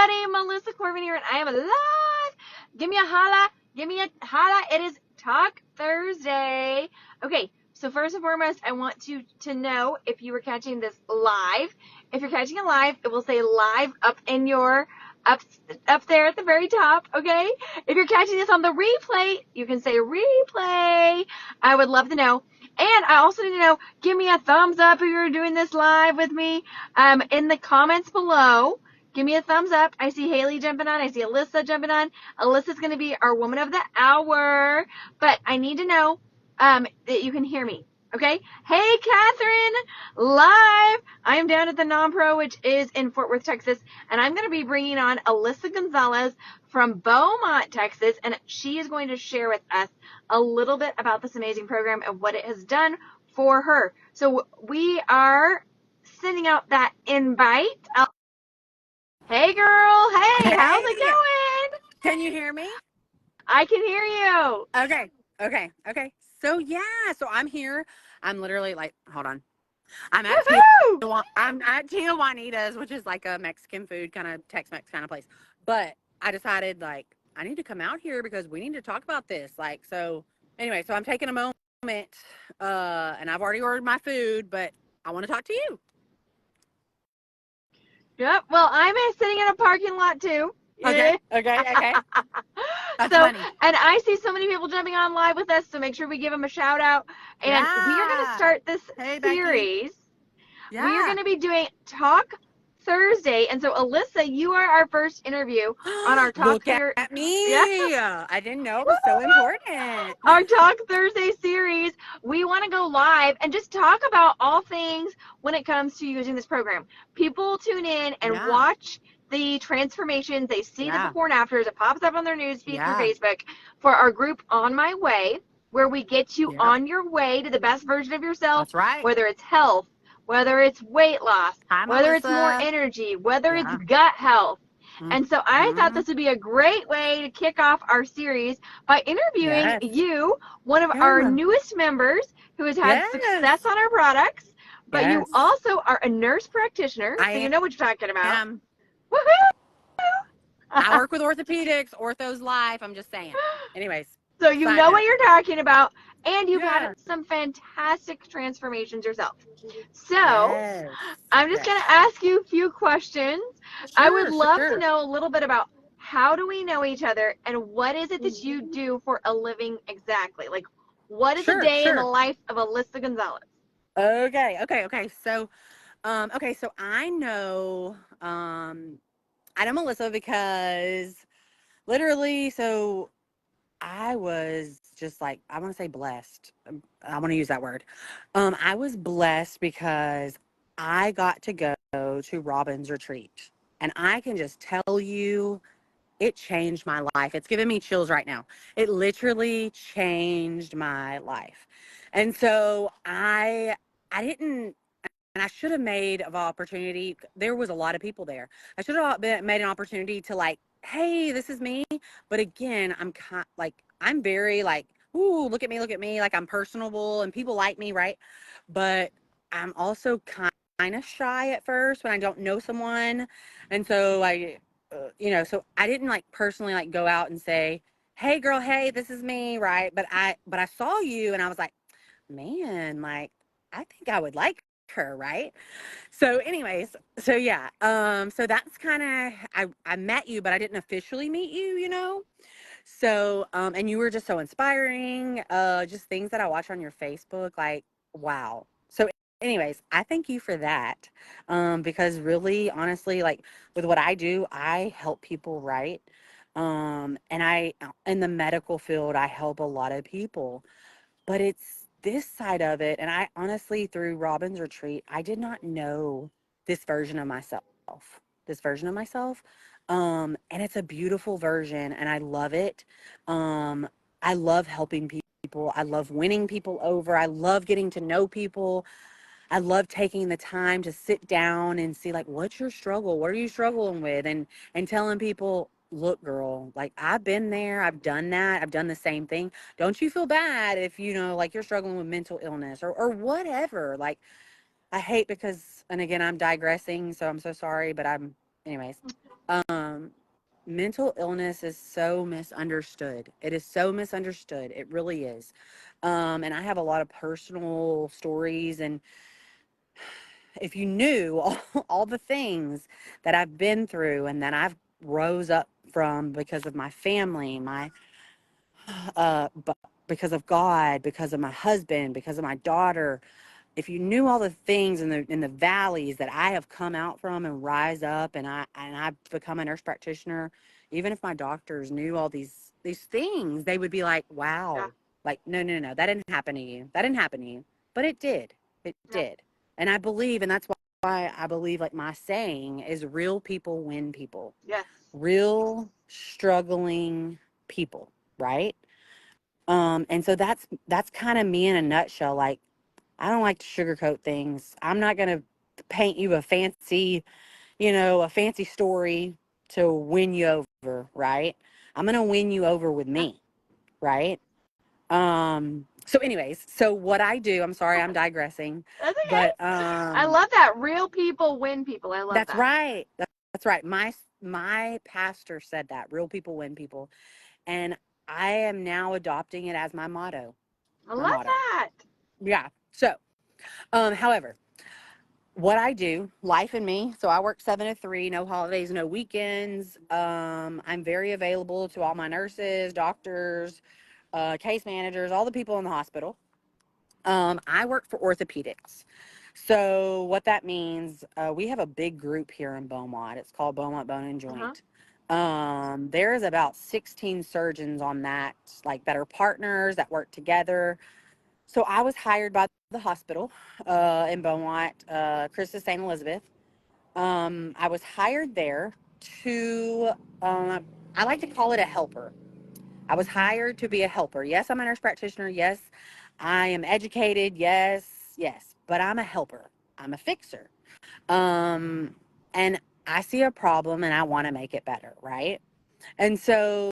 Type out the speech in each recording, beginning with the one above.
everybody, Melissa Corbin here, and I am live. Give me a holla. Give me a holla. It is Talk Thursday. Okay, so first and foremost, I want you to know if you were catching this live. If you're catching it live, it will say live up in your up there at the very top, okay? If you're catching this on the replay, you can say replay. I would love to know. And I also need to know, give me a thumbs up if you're doing this live with me. In the comments below, give me a thumbs up. I see Haley jumping on. I see Alyssa jumping on. Alyssa's going to be our woman of the hour. But I need to know that you can hear me. Okay? Hey, Catherine, live. I am down at the Non-Pro, which is in Fort Worth, Texas, and I'm going to be bringing on Alyssa Gonzalez from Beaumont, Texas, and she is going to share with us a little bit about this amazing program and what it has done for her. So we are sending out that invite. Hey, girl. Hey, how's it Hey, going? can you hear me? I can hear you. Okay. So I'm here. I'm literally like, hold on. Woohoo! I'm at Tia Juanita's, which is like a Mexican food kind of Tex-Mex kind of place. But I decided like I need to come out here because we need to talk about this. Like, so anyway, so I'm taking a moment, and I've already ordered my food, but I want to talk to you. Yep. Well, I'm sitting in a parking lot too. Okay. That's So, funny. and I see so many people jumping on live with us, so make sure we give them a shout out. And we are going to Yeah. start this Hey, Becky. series. We are Yeah. going to be doing Talk Thursday. And so, Alyssa, you are our first interview on our Talk Look Thursday. at Yeah. me. I didn't know it was so important. Our Talk Thursday series. We want to go live and just talk about all things when it comes to using this program. People tune in and Yeah. watch the transformations. They see the Yeah. before and afters. It pops up on their newsfeed through Yeah. Facebook for our group On My Way, where we get you Yep. on your way to the best version of yourself, That's right. whether it's health, whether it's weight loss, Hi, whether it's more Melissa. energy, whether it's Yeah. gut health. And so I thought Mm-hmm. this would be a great way to kick off our series by interviewing Yes. you, one of our Yeah. newest members who has had success Yes. on our products, but you Yes. also are a nurse practitioner, so you I know what you're talking about. am. I Woohoo! work with orthopedics. Ortho's life. I'm just saying. Anyways, So you side know note. what you're talking about, and you've had Yeah. some fantastic transformations yourself. So Yes. I'm just going Yes. to ask you a few questions. I would Sure. love to Sure. know a little bit about how do we know each other and what is it that you do for a living exactly? Like, what is a Sure. day in the Sure. life of Alyssa Gonzalez? Okay. So I know Melissa because literally, so I was just like, I want to say blessed. I want to use that word. I was blessed because I got to go to Robin's retreat. And I can just tell you, it changed my life. It's giving me chills right now. It literally changed my life. And so I didn't, and I should have made of opportunity. There was a lot of people there. I should have made an opportunity to like, hey, this is me. But again, I'm very like, ooh, look at me. Like I'm personable and people like me, right? But I'm also kind of shy at first when I don't know someone, and so so I didn't like personally like go out and say, hey, girl, hey, this is me, right? But I saw you and I was like, man, like I think I would like her, right? So anyways, so yeah, so that's kind of I met you, but I didn't officially meet you, you know. So and you were just so inspiring, just things that I watch on your Facebook, like wow. So anyways, I thank you for that, because really honestly, like with what I do, I help people, right? And I in the medical field, I help a lot of people, but it's this side of it. And I honestly, through Robin's retreat, I did not know this version of myself, this version of myself. And it's a beautiful version and I love it. I love helping people. I love winning people over. I love getting to know people. I love taking the time to sit down and see like, what's your struggle? What are you struggling with? And telling people, look, girl, like I've been there, I've done that, I've done the same thing. Don't you feel bad if you know, like you're struggling with mental illness or whatever. Like I hate because, and again, I'm digressing, so I'm so sorry, but anyways. Um, Mental illness is so misunderstood. It is so misunderstood. It really is. And I have a lot of personal stories. And if you knew all the things that I've been through and that I've rose up from because of my family, but because of God, because of my husband, because of my daughter, if you knew all the things in the valleys that I have come out from and rise up, and I've become a nurse practitioner, even if my doctors knew all these things, they would be like, Yeah. wow, like no, that didn't happen to you. That didn't happen to you. But it did. It Yeah. did. And I believe, and that's why I believe, like my saying is, real people win people. Yes. Real struggling people, right? And so that's kind of me in a nutshell. Like, I don't like to sugarcoat things. I'm not going to paint you a fancy story to win you over, right? I'm going to win you over with Yeah. me, right? So anyways, so what I do, I'm sorry, I'm digressing, That's but okay. I love that. Real people win people. I love that's that. right. That's right. My pastor said that real people win people, and I am now adopting it as my motto. I My love motto. that. Yeah. So, however, what I do, life and me. So I work 7 to 3, no holidays, no weekends. I'm very available to all my nurses, doctors, case managers, all the people in the hospital. I work for orthopedics. So what that means, we have a big group here in Beaumont. It's called Beaumont Bone and Uh-huh. Joint. There's about 16 surgeons on that, like that are partners that work together. So I was hired by the hospital in Beaumont, Christus St. Elizabeth. I was hired there to, I like to call it a helper. I was hired to be a helper. Yes, I'm a nurse practitioner. Yes, I am educated. Yes, yes, but I'm a helper. I'm a fixer. Um, and I see a problem and I want to make it better, right? And so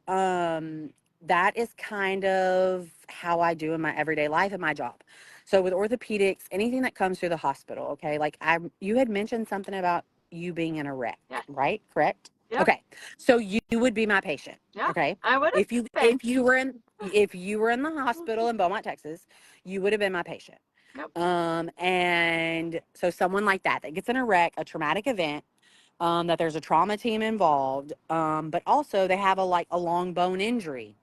um, that is kind of how I do in my everyday life and my job. So with orthopedics, anything that comes through the hospital, okay? Like you had mentioned something about you being in a wreck, Yes. right? Correct? Yep. Okay. So you would be my patient, Yeah. okay? I would have If you been. if you were in if you were in the hospital in Beaumont, Texas, you would have been my patient. Yep. And so someone like that gets in a wreck, a traumatic event, that there's a trauma team involved, but also they have a long bone injury.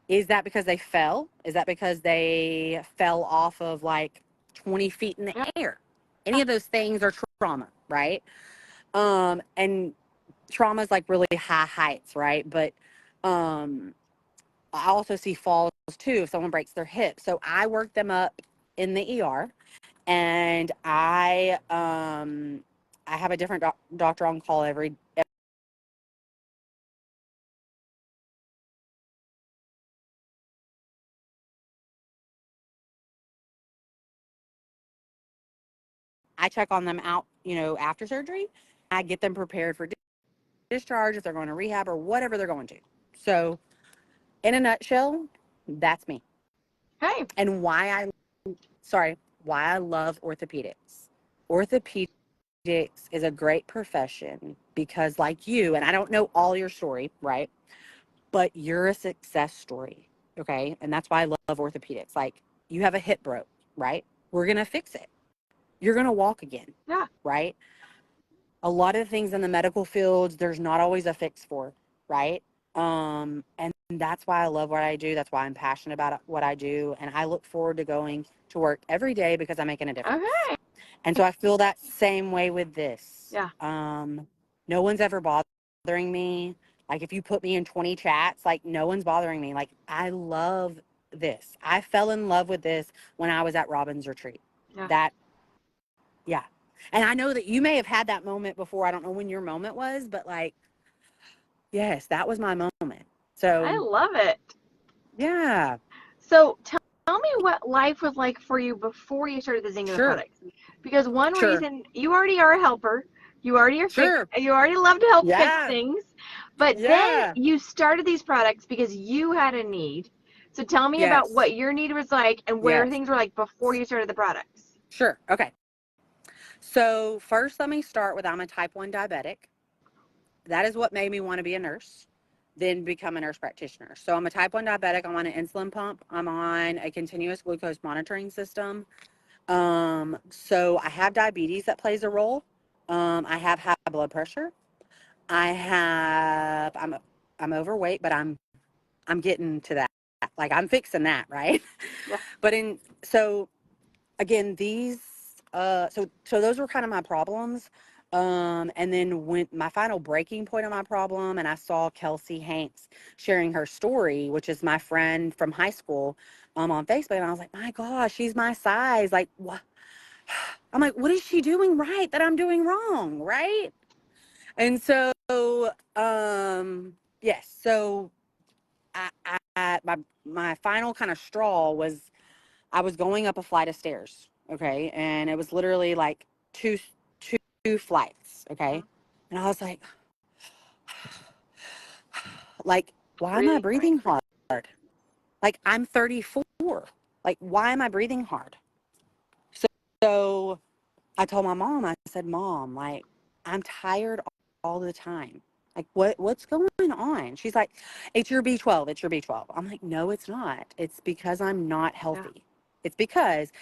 Is that because they fell? Is that because they fell off of like 20 feet in the Yeah. air? Any of those things are trauma, right? And trauma is like really high heights, right? But um, I also see falls too if someone breaks their hip. So I work them up in the ER, and I have a different doctor on call every. I check on them out, after surgery. I get them prepared for discharge if they're going to rehab or whatever they're going to. So, in a nutshell, that's me. Hey. And why I love orthopedics. Orthopedics is a great profession because, like you, and I don't know all your story, right? But you're a success story, okay? And that's why I love orthopedics. Like, you have a hip broke, right? We're going to fix it. You're going to walk again, Yeah. right? A lot of things in the medical fields, there's not always a fix for, right? And that's why I love what I do. That's why I'm passionate about what I do. And I look forward to going to work every day because I'm making a difference. Okay. And so I feel that same way with this. Yeah. No one's ever bothering me. Like, if you put me in 20 chats, like, no one's bothering me. Like, I love this. I fell in love with this when I was at Robin's retreat. Yeah. That, yeah. And I know that you may have had that moment before. I don't know when your moment was, but like, yes, that was my moment. I So, love it. yeah, So tell me what life was like for you before you started the Singular sure, products. Because one sure, reason you already are a helper, sure. you already love to help fix Yeah, things, but then yeah, you started these products because you had a need. So tell me about yes, what your need was like and where yes, things were like before you started the products. sure. Okay. So, first, let me start with I'm a type 1 diabetic. that is what made me want to be a nurse, then become a nurse practitioner. So I'm a type 1 diabetic. I'm on an insulin pump. I'm on a continuous glucose monitoring system. So I have diabetes that plays a role. I have high blood pressure. I have I'm overweight, but I'm getting to that. Like I'm fixing that, right? Yeah. But in so again, these so those were kind of my problems. And then when my final breaking point of my problem, and I saw Kelsey Hanks sharing her story, which is my friend from high school, on Facebook, and I was like, my gosh, she's my size. Like, what? I'm like, what is she doing right that I'm doing wrong, right? And so, yes. So, my final kind of straw was I was going up a flight of stairs, okay, and it was literally like two two flights, okay, and I was like, why am I Breathing right. breathing hard? Like I'm 34. Like why am I breathing hard? So I told my mom, I said, Mom, like, I'm tired all the time. Like, what's going on? She's like, it's your B12. It's your B12. I'm like, no, it's not. It's because I'm not Yeah. healthy. It's because,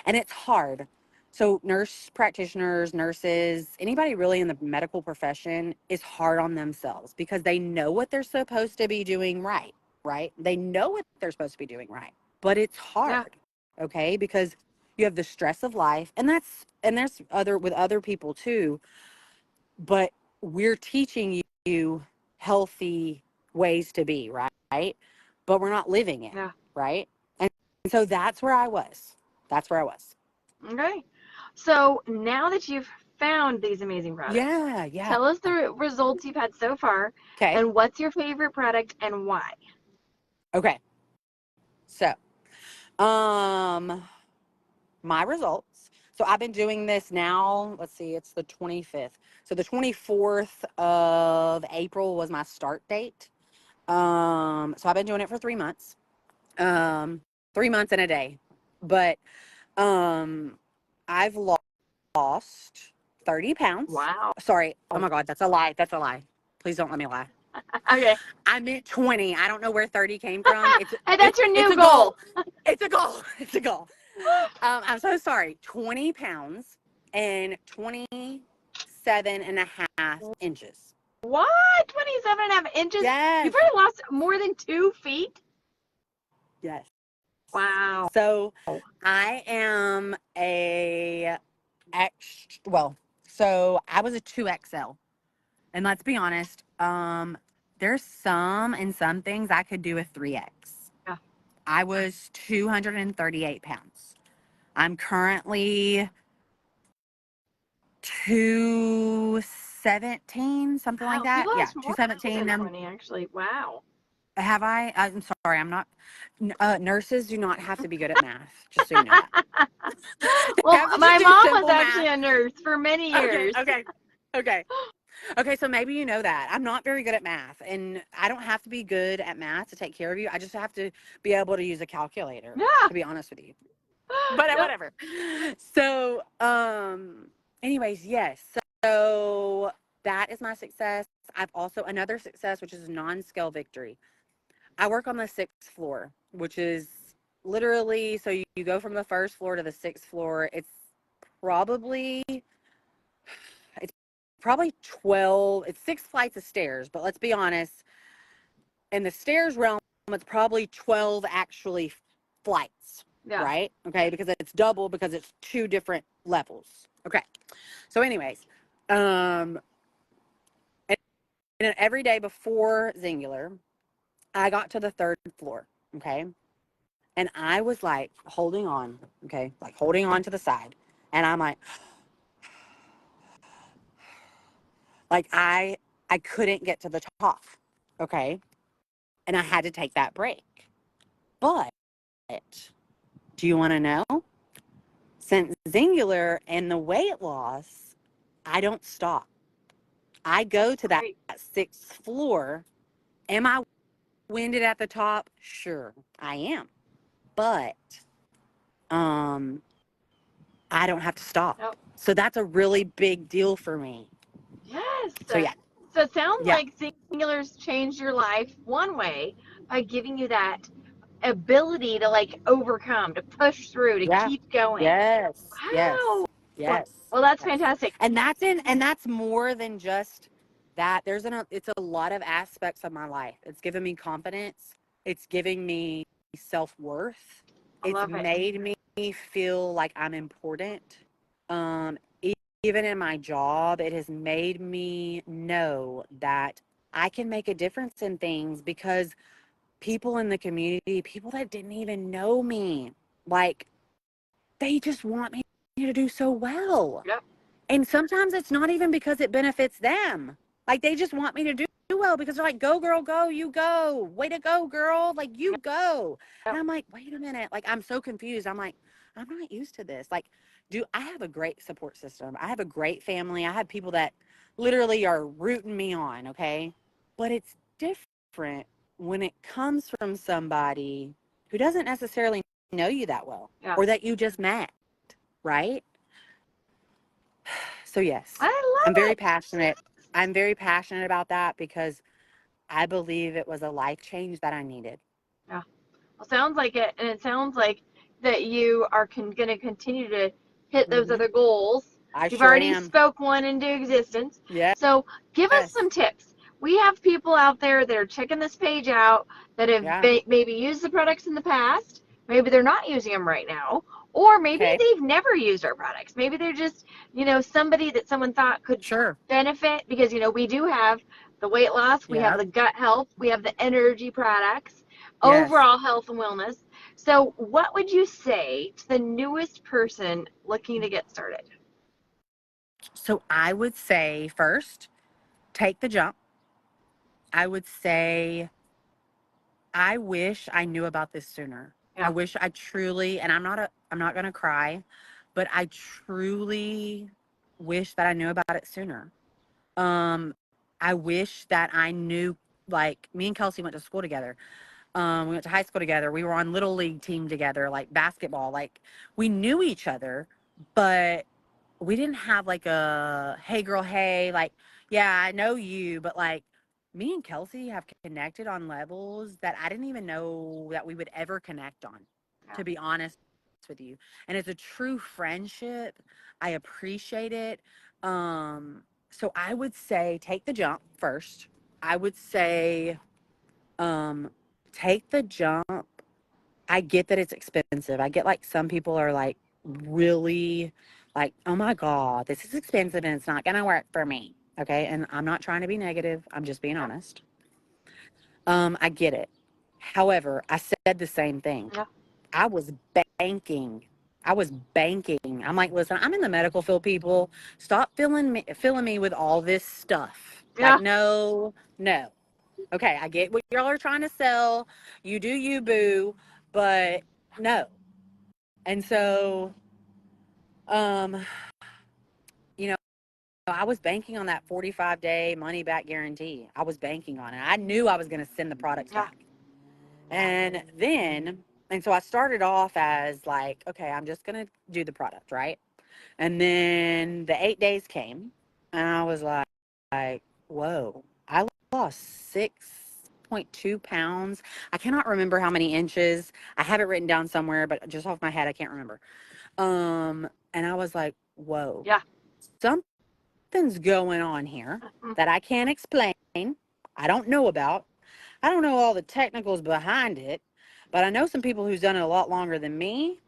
and it's hard. So nurse practitioners, nurses, anybody really in the medical profession is hard on themselves because they know what they're supposed to be doing right, right? They know what they're supposed to be doing right, but it's Yeah. hard, okay? Because you have the stress of life, and there's other with other people too, but we're teaching you healthy ways to be, right? But we're not living it, Yeah. right? And so that's where I was. That's where I was. Okay. So now that you've found these amazing products, Yeah, yeah. tell us the results you've had so far Okay. and what's your favorite product and why. Okay. So, um, my results. So I've been doing this now. Let's see, it's the 25th. So the 24th of April was my start date. So I've been doing it for 3 months. 3 months and a day. But um, I've lost 30 pounds. Wow. Sorry. Oh my God, that's a lie. That's a lie. Please don't let me lie. Okay. I meant 20. I don't know where 30 came from. Hey, that's your It's new a goal. goal. It's a goal. It's a goal. I'm so sorry. 20 pounds and 27.5 inches. What? 27.5 inches? You Yes. probably lost more than 2 feet? Yes. Wow. So I am a well, so I was a 2XL. And let's be honest, there's some things I could do a 3X. Yeah. I was 238 pounds. I'm currently 217, something like Wow. You've that. Yeah, lost more 217. than 20, actually. Wow. Have I? I'm sorry, I'm not. Nurses do not have to be good at math, just so you know that. They Well, have to just my do mom was simple actually math. a nurse for many Okay, years. okay, okay. Okay, so maybe you know that. I'm not very good at math, and I don't have to be good at math to take care of you. I just have to be able to use a calculator, Yeah. to be honest with you. But Yep. whatever. So, anyways, yes. So that is my success. I've also another success, which is a non-scale victory. I work on the 6th floor, which is literally so you go from the 1st floor to the 6th floor. Probably it's probably 12. It's 6 flights of stairs, but let's be honest. In the stairs realm, it's probably 12 actually flights, Yeah. right? Okay, because it's double because it's two different levels. Okay. So, anyways, um, and every day before Singular, I got to the 3rd floor. Okay. And I was like holding on, okay, like holding on to the side. And I'm like I couldn't get to the top. Okay. And I had to take that break. But do you want to know? Since Singular and the weight loss, I don't stop. I go That's to that great. 6th floor. Am I winded at the top? Sure, I am. But um I don't have to stop. Yep. So that's a really big deal for me. Yes. So yeah. So it sounds Yeah. like Singular's changed your life one way by giving you that ability to like overcome, to push through, to Yeah. keep going. Yes. Wow. Yes. Yes. Well, that's Yes. fantastic. And that's more than just that. It's a lot of aspects of my life. It's given me confidence. It's giving me self-worth. I It's love it. made me feel like I'm important. Um, even in my job, it has made me know that I can make a difference in things because people in the community, people that didn't even know me, like they just want me to do so well. Yep. And sometimes it's not even because it benefits them. Like they just want me to do well because they're like, go, girl, go, you go. Way to go, girl. Like you go. And Yep. I'm like, wait a minute. Like I'm so confused. I'm like, I'm not used to this. Like, do I have a great support system? I have a great family. I have people that literally are rooting me on. Okay. But it's different when it comes from somebody who doesn't necessarily know you that well Yeah. or that you just met. Right. So yes, I I'm love very it. passionate. I'm very passionate about that because I believe it was a life change that I needed. Yeah. Well, sounds like it, and it sounds like that you are going to continue to hit those Hmm. other goals. I You've sure already am. spoke one into existence. Yes. So give us some tips. We have people out there that are checking this page out that have Yeah. maybe used the products in the past. Maybe they're not using them right now, or maybe Okay. they've never used our products. Maybe they're just, somebody that someone thought could Sure. benefit, because we do have the weight loss, we have Yeah. the gut health, we have the energy products, Yes. overall health and wellness. So, what would you say to the newest person looking to get started? So I would say first, take the jump. I would say I wish I knew about this sooner. I Yeah, wish I truly, and I'm not going to cry, but I truly wish that I knew about it sooner. Um, I wish that I knew, like, me and Kelsey went to school together. We went to high school together. We were on little league team together, like basketball. Like, we knew each other, but we didn't have like a, hey girl, hey, like, yeah, I know you, but like, me and Kelsey have connected on levels that I didn't even know that we would ever connect on, yeah, to be honest with you. And it's a true friendship. I appreciate it. So I would say take the jump first. I would say um take the jump. I get that it's expensive. I get like some people are like really like, oh my God, this is expensive and it's not gonna work for me. Okay. And I'm not trying to be negative. I'm just being yeah, honest. I get it. However, I said the same thing. yeah, I was banking. I was banking. I'm like, listen, I'm in the medical field, people. Stop filling me with all this stuff. Like, yeah. no, no. Okay, I get what y'all are trying to sell. You do you, boo, but no. And so, um, you know, I was banking on that 45-day money back guarantee. I was banking on it. I knew I was going to send the products Yeah. back. And then, and so I started off as like, okay, I'm just going to do the product, right? And then the 8 days came, and I was like, whoa, I lost 6.2 pounds. I cannot remember how many inches. I have it written down somewhere, but just off my head, I can't remember. And I was like, whoa, Yeah. something's going on here Mm, that I can't explain. I don't know about. I don't know all the technicals behind it, but I know some people who's done it a lot longer than me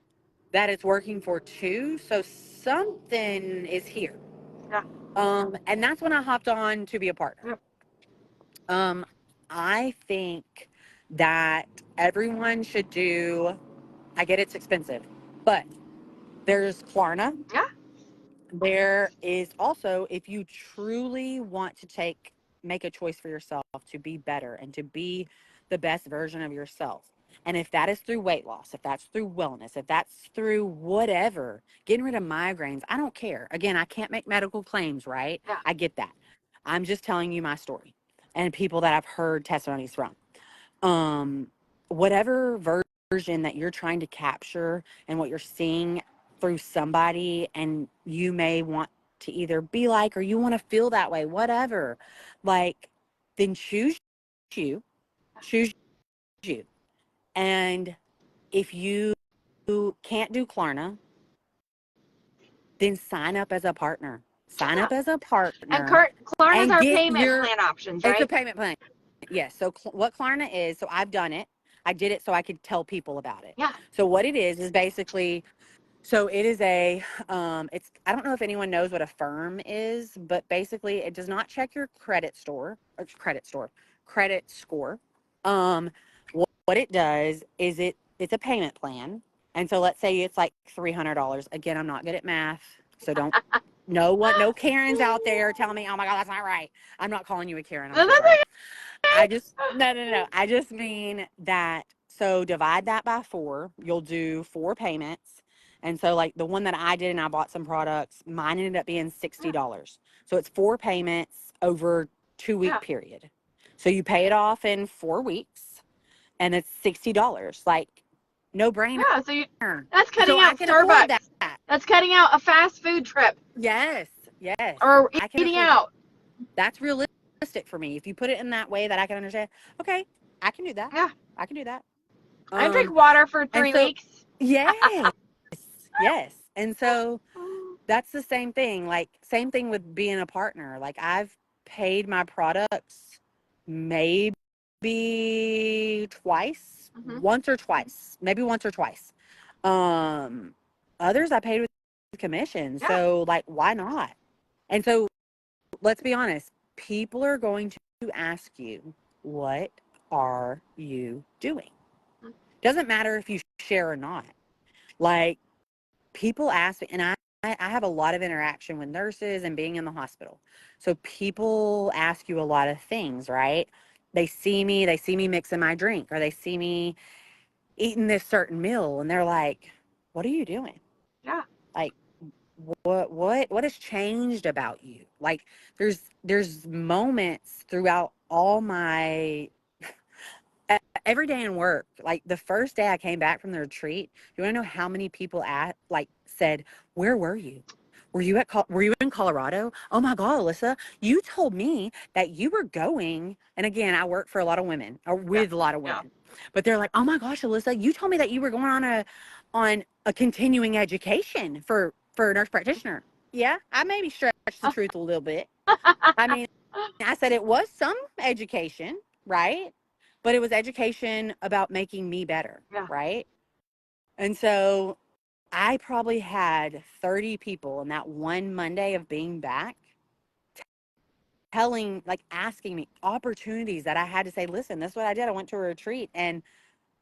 that it's working for too. So something is here. yeah. And that's when I hopped on to be a partner. Yep. Um, I think that everyone should do, I get it's expensive, but there's Klarna. Yeah. There is also, if you truly want to make a choice for yourself to be better and to be the best version of yourself. And if that is through weight loss, if that's through wellness, if that's through whatever, getting rid of migraines, I don't care. Again, I can't make medical claims, right? Yeah. I get that. I'm just telling you my story and people that I've heard testimonies from. um Whatever version that you're trying to capture and what you're seeing through somebody, and you may want to either be like, or you want to feel that way, whatever, like, then you, choose you. And if you can't do Klarna, then sign up as a partner. Sign Yeah. up as a And partner Klarna's and our get payment your, plan options, it's a right? payment plan. Yes. So what Klarna is, so I've done it. I did it so I could tell people about it. Yeah. So what it is basically, so it is it's, I don't know if anyone knows what a firm is, but basically it does not check your credit score. What it does is it's a payment plan. And so let's say it's like $300. Again, I'm not good at math, so don't, no Karens out there telling me, oh my God, that's not right. I'm not calling you a Karen. I'm No, so that's sorry. okay. No. I just mean that. So divide that by four. You'll do four payments. And so, like the one that I did, and I bought some products, mine ended up being Yeah. $60. So it's four payments over 2 week Yeah. period. So you pay it off in 4 weeks, and it's $60. Like, no brainer. Yeah. That's So cutting I out can afford that. Starbucks. That's cutting out a fast food trip Yes, yes, or I can eating afford that. out. That's realistic for me. If you put it in that way that I can understand, okay, I can do that. Yeah. I can do that. I drink Um, water for and three so, weeks. yes, yes. And so that's the same thing. Like, same thing with being a partner. Like, I've paid my products maybe twice, Mm-hmm. maybe once or twice. Um, Others I paid with commission. Yeah. So, like, why not? And so, let's be honest, people are going to ask you, what are you doing? Doesn't matter if you share or not. Like, people ask me, and I have a lot of interaction with nurses and being in the hospital. So people ask you a lot of things, right? They see me mixing my drink, or they see me eating this certain meal, and they're like, what are you doing? Yeah. Like, what has changed about you? Like, there's moments throughout all my every day in work. Like, the first day I came back from the retreat, you want to know how many people said, where were you? Were you in Colorado? Oh my God, Alyssa, you told me that you were going. And again, I work for a lot of women, or Yeah. with a lot of Yeah. women. But they're like, oh my gosh, Alyssa, you told me that you were going on a continuing education for a nurse practitioner. Yeah, I maybe stretched the truth a little bit. I mean, I said it was some education, right? But it was education about making me better, Yeah. right? And so I probably had 30 people in that one Monday of being back asking me opportunities that I had to say, listen, this is what I did. I went to a retreat and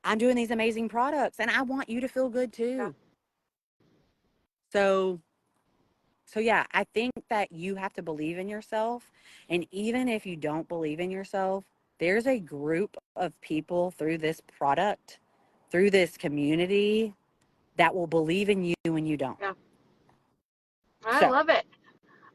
I'm doing these amazing products and I want you to feel good Yeah. too. So, so yeah, I think that you have to believe in yourself. And even if you don't believe in yourself, there's a group of people through this product, through this community, that will believe in you when you don't. Yeah. I So, love it.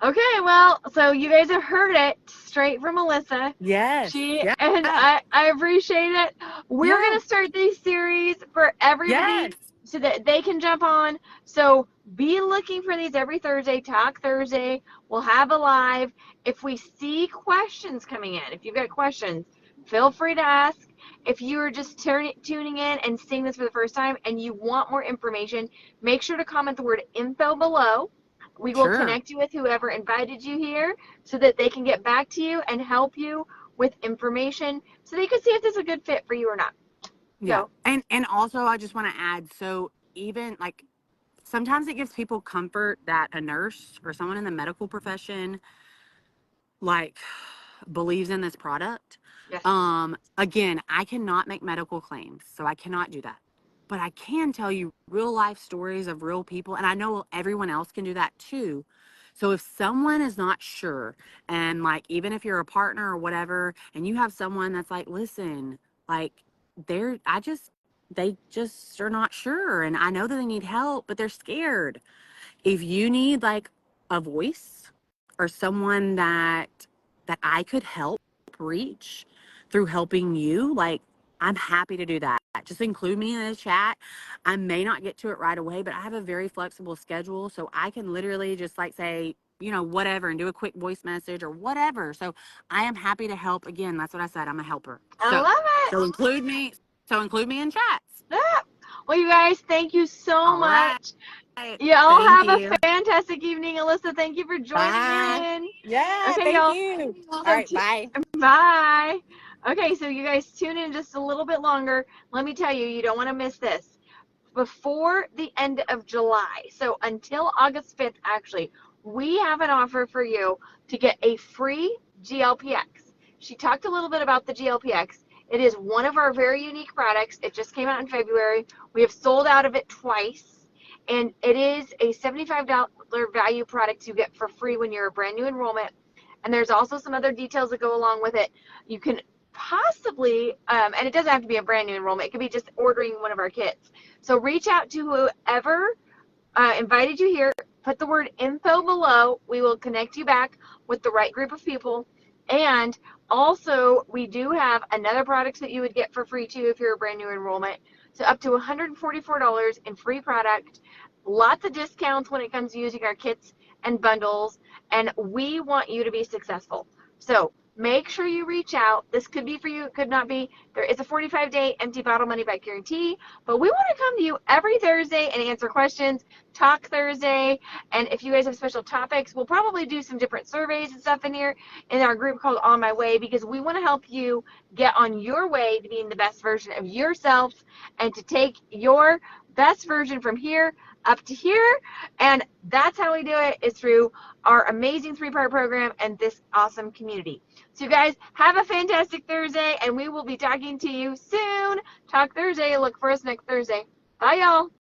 Okay, well, so you guys have heard it straight from Alyssa. yes, She yeah, and I appreciate it. We're yeah, gonna start this series for everybody yes, so that they can jump on. So be looking for these every Thursday. Talk Thursday. We'll have a live. If we see questions coming in, if you've got questions, feel free to ask. If you are just tuning in and seeing this for the first time and you want more information, make sure to comment the word info below. We will sure. connect you with whoever invited you here so that they can get back to you and help you with information so they can see if this is a good fit for you or not. Yeah. So, And also I just want to add, so even like sometimes it gives people comfort that a nurse or someone in the medical profession like believes in this product. yes. Again, I cannot make medical claims, so I cannot do that. But I can tell you real life stories of real people, and I know everyone else can do that too. So if someone is not sure, and like even if you're a partner or whatever, and you have someone that's like, listen, like they're I just they just are not sure, and I know that they need help, but they're scared. If you need like a voice or someone that I could help reach through helping you, like I'm happy to do that. Just include me in the chat. I may not get to it right away, but I have a very flexible schedule, so I can literally just like say, whatever, and do a quick voice message or whatever. So I am happy to help. Again, that's what I said. I'm a helper. I So, love it. so include me. So include me in chats. Ah. Well, you guys, thank you so All right. much. Y'all Thank have a you. fantastic evening. Alyssa, thank you for joining Bye. in. Yeah, Okay, thank y'all. you. All So, right, bye. bye. Okay, so you guys tune in just a little bit longer. Let me tell you, you don't want to miss this. Before the end of July, so until August 5th, actually, we have an offer for you to get a free GLPX. She talked a little bit about the GLPX. It is one of our very unique products. It just came out in February. We have sold out of it twice, and it is a $75 value product you get for free when you're a brand new enrollment. And there's also some other details that go along with it. You can possibly, and it doesn't have to be a brand new enrollment. It could be just ordering one of our kits. So reach out to whoever invited you here. Put the word info below. We will connect you back with the right group of people. And also, we do have another product that you would get for free too if you're a brand new enrollment. So up to $144 in free product. Lots of discounts when it comes to using our kits and bundles. And we want you to be successful. So make sure you reach out. This could be for you, it could not be. There is a 45-day empty bottle money back guarantee, but we want to come to you every Thursday and answer questions, talk Thursday, and if you guys have special topics, we'll probably do some different surveys and stuff in here in our group called On My Way, because we want to help you get on your way to being the best version of yourself and to take your best version from here up to here. And that's how we do it, is through our amazing 3-part program and this awesome community. So you guys have a fantastic Thursday, and we will be talking to you soon. Talk Thursday. Look for us next Thursday. Bye, y'all.